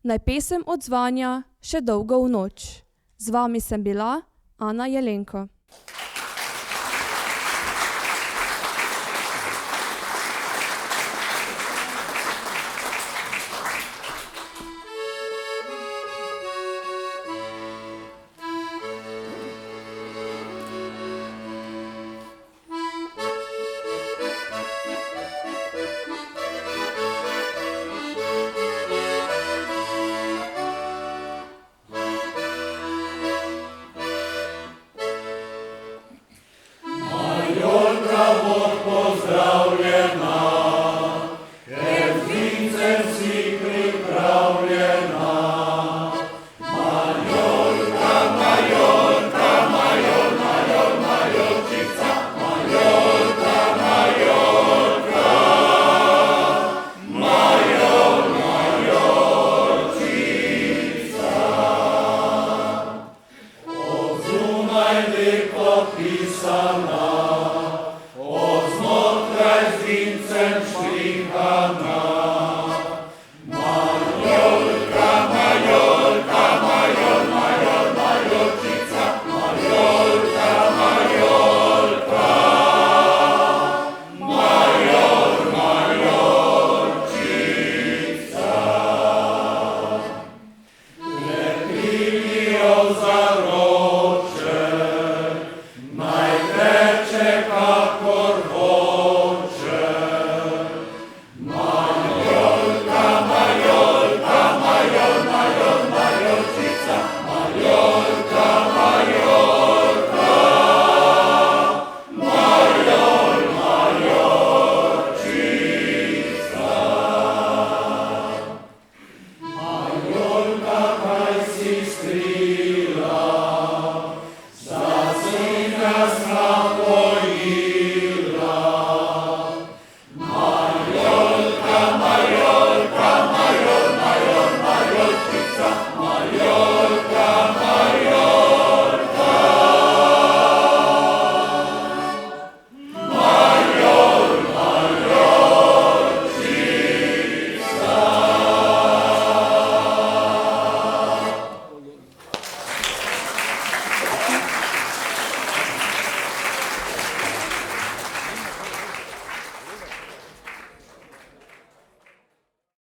naj pesem odzvanja še dolgo v noč. Z vami sem bila Ana Jelenko. Lepo pisana.